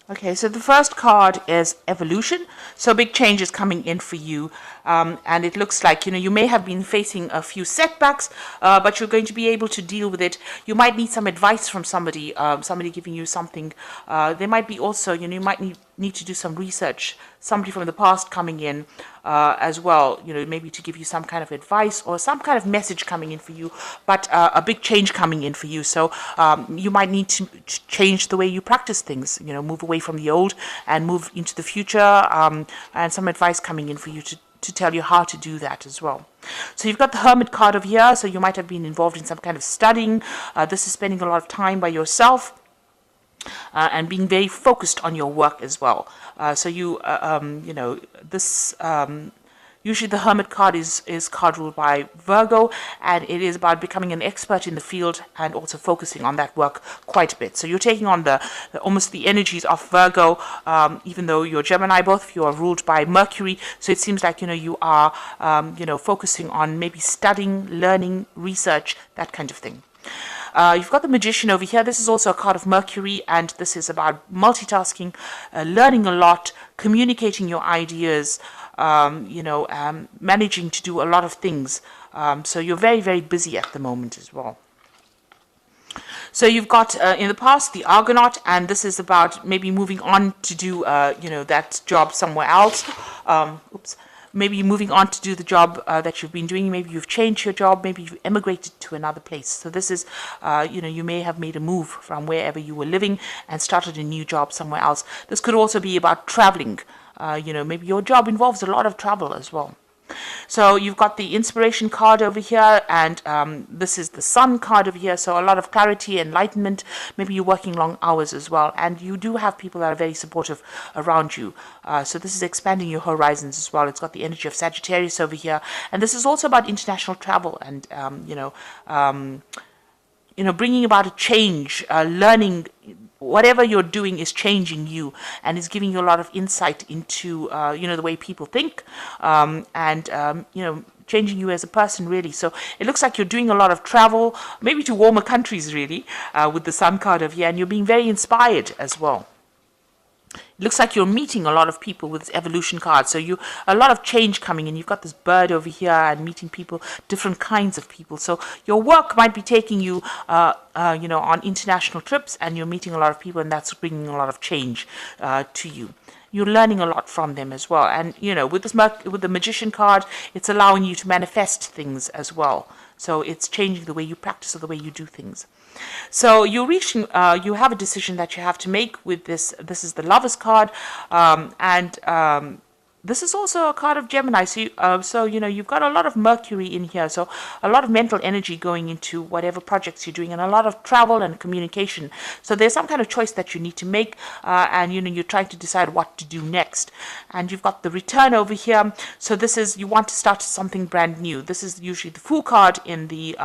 Okay, so the first card is evolution. So big change is coming in for you. And it looks like, you may have been facing a few setbacks, but you're going to be able to deal with it. You might need some advice from somebody, somebody giving you something. There might be also, you might need to do some research, somebody from the past coming in as well, maybe to give you some kind of advice or some kind of message coming in for you, but a big change coming in for you. So you might need to change the way you practice things, move away from the old and move into the future, and some advice coming in for you to tell you how to do that as well. So you've got the Hermit card over here, so you might have been involved in some kind of studying. This is spending a lot of time by yourself. And being very focused on your work as well. So usually the Hermit card is card ruled by Virgo, and it is about becoming an expert in the field and also focusing on that work quite a bit. So you're taking on almost the energies of Virgo, even though you're Gemini. Both of you are ruled by Mercury. So it seems like you are focusing on maybe studying, learning, research, that kind of thing. You've got the Magician over here. This is also a card of Mercury, and this is about multitasking, learning a lot, communicating your ideas, managing to do a lot of things. So you're very, very busy at the moment as well. So you've got, in the past, the Argonaut, and this is about maybe moving on to do, that job somewhere else. Maybe moving on to do the job that you've been doing. Maybe you've changed your job. Maybe you've emigrated to another place. So this is, you may have made a move from wherever you were living and started a new job somewhere else. This could also be about traveling. Maybe your job involves a lot of travel as well. So you've got the Inspiration card over here, and this is the Sun card over here. So a lot of clarity, enlightenment. Maybe you're working long hours as well, and you do have people that are very supportive around you. So this is expanding your horizons as well. It's got the energy of Sagittarius over here, and this is also about international travel and bringing about a change, learning. Whatever you're doing is changing you and is giving you a lot of insight into, the way people think, and changing you as a person, really. So it looks like you're doing a lot of travel, maybe to warmer countries, really, with the Sun card over here, and you're being very inspired as well. It looks like you're meeting a lot of people with this Evolution card. So a lot of change coming in. You've got this bird over here and meeting people, different kinds of people. So your work might be taking you, on international trips, and you're meeting a lot of people, and that's bringing a lot of change to you. You're learning a lot from them as well. And, with the Magician card, it's allowing you to manifest things as well. So it's changing the way you practice or the way you do things. So you're reaching, you have a decision that you have to make with this. This is the Lovers card, and this is also a card of Gemini. So you've got a lot of Mercury in here. So a lot of mental energy going into whatever projects you're doing, and a lot of travel and communication. So there's some kind of choice that you need to make, and you're trying to decide what to do next. And you've got the Return over here. So this is, you want to start something brand new. This is usually the Fool card in the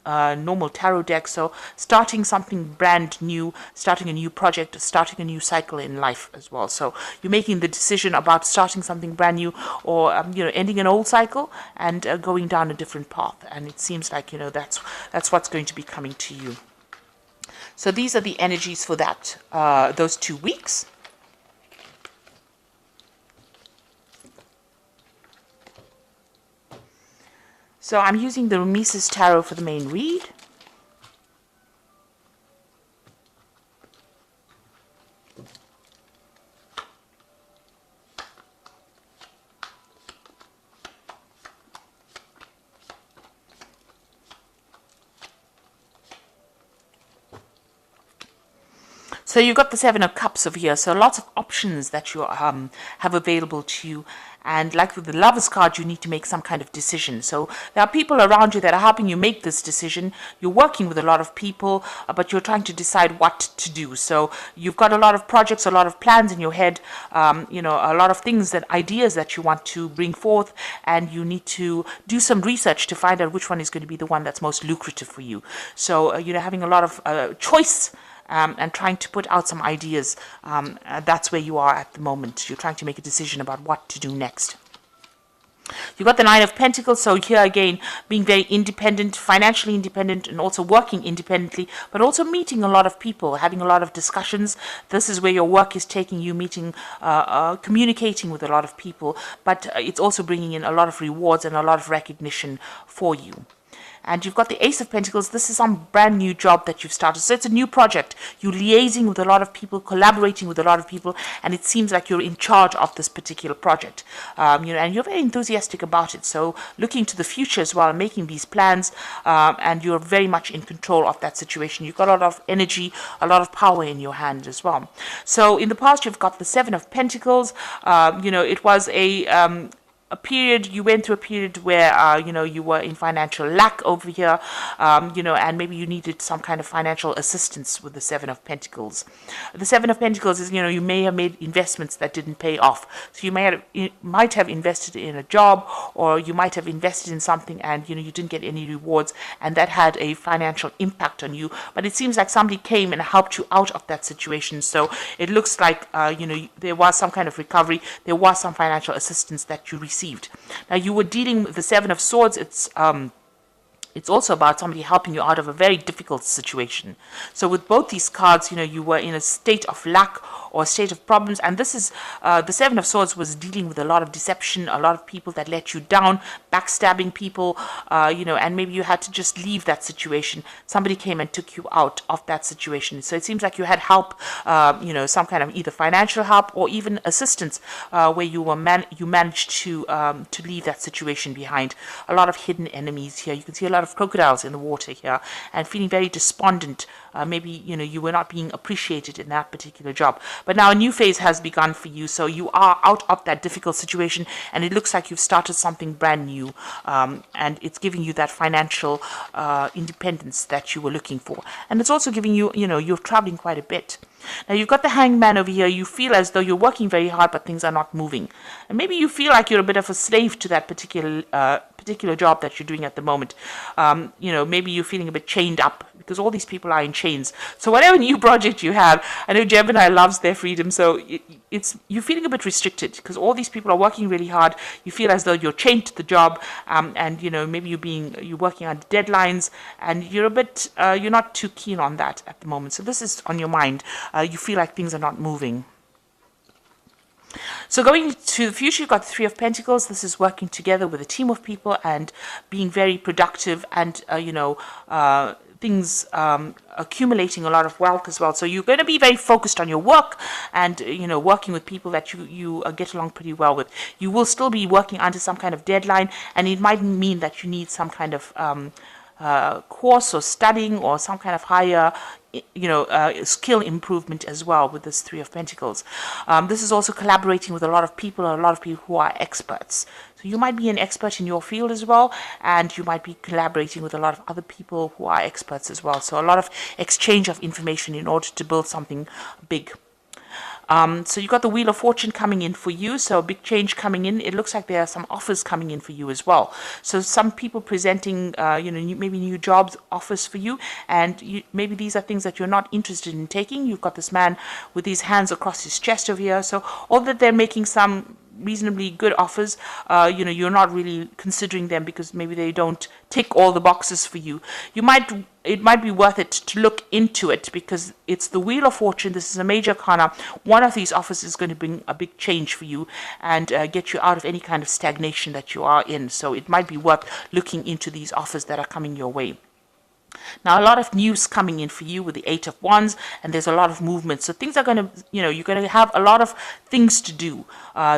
normal tarot deck. So starting something brand new, starting a new project, starting a new cycle in life as well. So you're making the decision about starting something brand new, or ending an old cycle and going down a different path. And it seems like that's what's going to be coming to you. So these are the energies for that those 2 weeks. So I'm using the Mises Tarot for the main read. So you've got the Seven of Cups over here. So lots of options that you have available to you. And like with the Lovers card, you need to make some kind of decision. So there are people around you that are helping you make this decision. You're working with a lot of people, but you're trying to decide what to do. So you've got a lot of projects, a lot of plans in your head, a lot of things, ideas that you want to bring forth, and you need to do some research to find out which one is going to be the one that's most lucrative for you. So, having a lot of choice, and trying to put out some ideas. That's where you are at the moment. You're trying to make a decision about what to do next. You got the Nine of Pentacles, so here again, being very independent, financially independent, and also working independently, but also meeting a lot of people, having a lot of discussions. This is where your work is taking you, meeting, communicating with a lot of people, but it's also bringing in a lot of rewards and a lot of recognition for you. And you've got the Ace of Pentacles. This is some brand new job that you've started. So it's a new project. You're liaising with a lot of people, collaborating with a lot of people, and it seems like you're in charge of this particular project. And you're very enthusiastic about it. So looking to the future as well, making these plans, and you're very much in control of that situation. You've got a lot of energy, a lot of power in your hand as well. So in the past, you've got the Seven of Pentacles. It was a period, you went through a period where, you were in financial lack over here, and maybe you needed some kind of financial assistance with the Seven of Pentacles. The Seven of Pentacles is, you may have made investments that didn't pay off. So you might have invested in a job, or you might have invested in something and, you didn't get any rewards, and that had a financial impact on you. But it seems like somebody came and helped you out of that situation. So it looks like, there was some kind of recovery, there was some financial assistance that you received. Now, you were dealing with the Seven of Swords. It's also about somebody helping you out of a very difficult situation. So with both these cards, you were in a state of lack or a state of problems. And this is, the Seven of Swords was dealing with a lot of deception, a lot of people that let you down, backstabbing people, and maybe you had to just leave that situation. Somebody came and took you out of that situation. So it seems like you had help, some kind of either financial help or even assistance, where you managed to leave that situation behind. A lot of hidden enemies here. You can see a lot of crocodiles in the water here, and feeling very despondent. Maybe you were not being appreciated in that particular job, but now a new phase has begun for you. So you are out of that difficult situation, and it looks like you've started something brand new, and it's giving you that financial independence that you were looking for. And it's also giving you, you're traveling quite a bit. Now, you've got the Hangman over here. You feel as though you're working very hard, but things are not moving. And maybe you feel like you're a bit of a slave to that particular job that you're doing at the moment. Maybe you're feeling a bit chained up because all these people are in chains. So whatever new project you have, I know Gemini loves their freedom, so you're feeling a bit restricted because all these people are working really hard. You feel as though you're chained to the job, and maybe you're working on deadlines, and you're not too keen on that at the moment. So this is on your mind. You feel like things are not moving. So going to the future, you've got the Three of Pentacles. This is working together with a team of people and being very productive, and things accumulating a lot of wealth as well. So you're going to be very focused on your work and working with people that you get along pretty well with. You will still be working under some kind of deadline, and it might mean that you need some kind of course or studying or some kind of higher skill improvement as well with this Three of Pentacles. This is also collaborating with a lot of people who are experts. So you might be an expert in your field as well, and you might be collaborating with a lot of other people who are experts as well. So a lot of exchange of information in order to build something big. So you've got the Wheel of Fortune coming in for you, so a big change coming in. It looks like there are some offers coming in for you as well. So some people presenting, maybe new jobs offers for you, and maybe these are things that you're not interested in taking. You've got this man with his hands across his chest over here. So although they're making some reasonably good offers, you're not really considering them because maybe they don't tick all the boxes for you. It might be worth it to look into it because it's the Wheel of Fortune. This is a major arcana. One of these offers is going to bring a big change for you and get you out of any kind of stagnation that you are in. So it might be worth looking into these offers that are coming your way. Now, a lot of news coming in for you with the Eight of Wands, and there's a lot of movement. So things are going to, you're going to have a lot of things to do.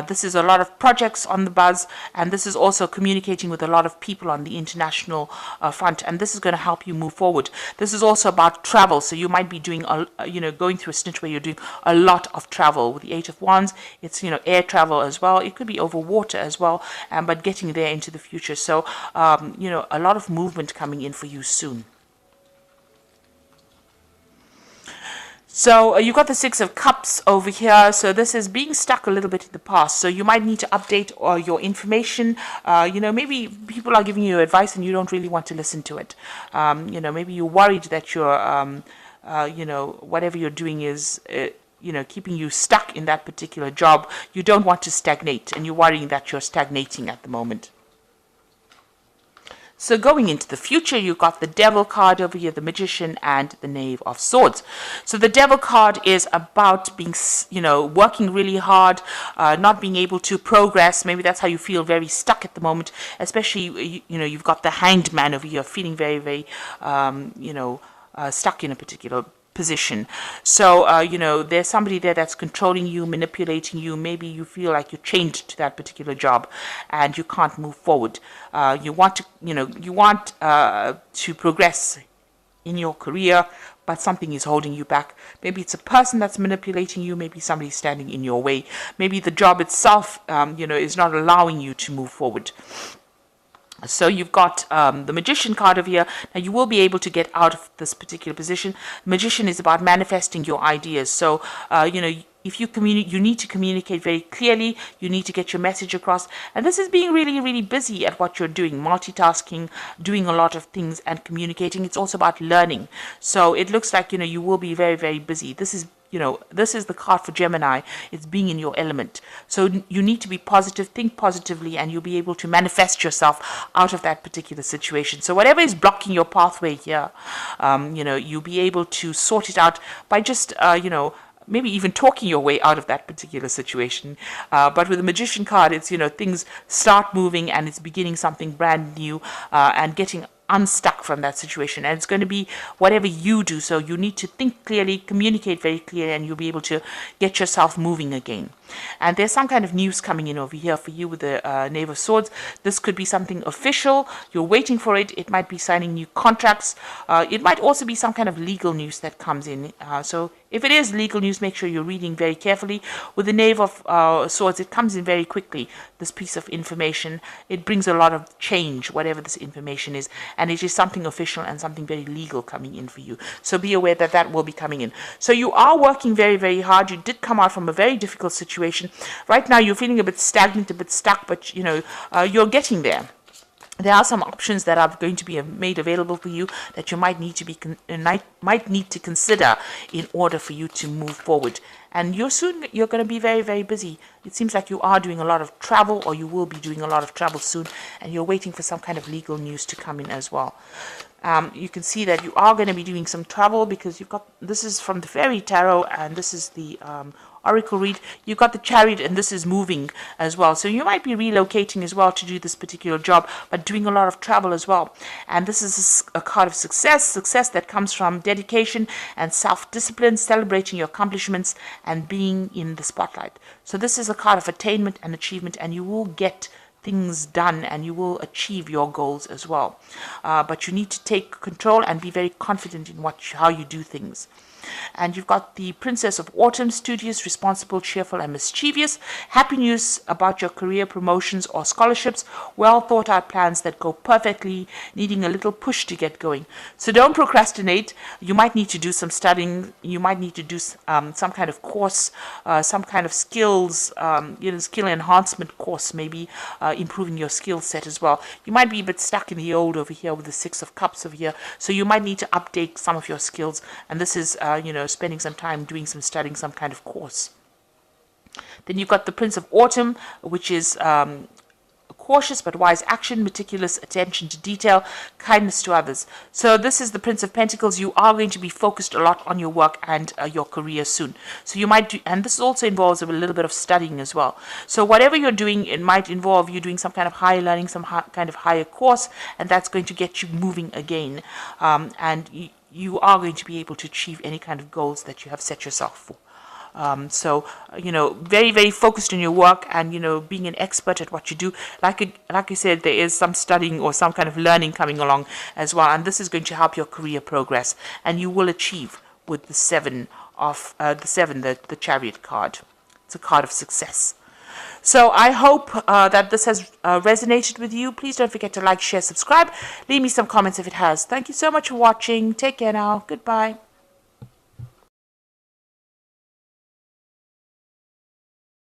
This is a lot of projects on the buzz, and this is also communicating with a lot of people on the international front, and this is going to help you move forward. This is also about travel. So you might be doing, going through a stint where you're doing a lot of travel. With the Eight of Wands, it's, air travel as well. It could be over water as well, but getting there into the future. So, a lot of movement coming in for you soon. So you've got the Six of Cups over here. So this is being stuck a little bit in the past. So you might need to update your information. Maybe people are giving you advice and you don't really want to listen to it. Maybe you're worried that you're, whatever you're doing is, keeping you stuck in that particular job. You don't want to stagnate, and you're worrying that you're stagnating at the moment. So going into the future, you've got the Devil card over here, the Magician, and the Knave of Swords. So the Devil card is about being, working really hard, not being able to progress. Maybe that's how you feel, very stuck at the moment, especially, you've got the Hanged Man over here, feeling very, very, stuck in a particular position. So, there's somebody there that's controlling you, manipulating you. Maybe you feel like you're chained to that particular job and you can't move forward. You want to progress in your career, but something is holding you back. Maybe it's a person that's manipulating you. Maybe somebody's standing in your way. Maybe the job itself, is not allowing you to move forward. So you've got the Magician card over here. Now you will be able to get out of this particular position. Magician is about manifesting your ideas. So, if you need to communicate very clearly. You need to get your message across. And this is being really, really busy at what you're doing, multitasking, doing a lot of things and communicating. It's also about learning. So it looks like, you will be very, very busy. This is the card for Gemini. It's being in your element. So you need to be positive, think positively, and you'll be able to manifest yourself out of that particular situation. So whatever is blocking your pathway here, you'll be able to sort it out by just, maybe even talking your way out of that particular situation. But with the Magician card, it's, things start moving and it's beginning something brand new and getting unstuck from that situation. And it's going to be whatever you do. So you need to think clearly, communicate very clearly, and you'll be able to get yourself moving again. And there's some kind of news coming in over here for you with the Knave of Swords. This could be something official. You're waiting for it. It might be signing new contracts. It might also be some kind of legal news that comes in. So if it is legal news, make sure you're reading very carefully. With the Knave of Swords, it comes in very quickly, this piece of information. It brings a lot of change, whatever this information is. And it is something official and something very legal coming in for you. So be aware that that will be coming in. So you are working very, very hard. You did come out from a very difficult situation. Right now, you're feeling a bit stagnant, a bit stuck, but, you're getting there. There are some options that are going to be made available for you that you might need to consider in order for you to move forward. And you're going to be very, very busy. It seems like you are doing a lot of travel, or you will be doing a lot of travel soon, and you're waiting for some kind of legal news to come in as well. You can see that you are going to be doing some travel because this is from the Fairy Tarot, and this is the Oracle read. You've got the Chariot, and this is moving as well. So you might be relocating as well to do this particular job, but doing a lot of travel as well. And this is a card of success that comes from dedication and self-discipline, celebrating your accomplishments and being in the spotlight. So this is a card of attainment and achievement, and you will get things done and you will achieve your goals as well. But you need to take control and be very confident in how you do things. And you've got the Princess of Autumn, studious, responsible, cheerful, and mischievous. Happy news about your career promotions or scholarships. Well thought out plans that go perfectly, needing a little push to get going. So don't procrastinate. You might need to do some studying. You might need to do some kind of course, some kind of skills, skill enhancement course, maybe improving your skill set as well. You might be a bit stuck in the old over here with the Six of Cups over here. So you might need to update some of your skills. And this is spending some time doing some studying, some kind of course. Then you've got the Prince of Autumn, which is cautious but wise action, meticulous attention to detail, kindness to others. So this is the Prince of Pentacles. You are going to be focused a lot on your work and your career soon. So you might do, and this also involves a little bit of studying as well. So whatever you're doing, it might involve you doing some kind of higher learning, some kind of higher course, and that's going to get you moving again. And you are going to be able to achieve any kind of goals that you have set yourself for. So, very, very focused on your work and, being an expert at what you do. Like I said, there is some studying or some kind of learning coming along as well. And this is going to help your career progress. And you will achieve with the the Chariot card. It's a card of success. So I hope that this has resonated with you. Please don't forget to like, share, subscribe. Leave me some comments if it has. Thank you so much for watching. Take care now. Goodbye.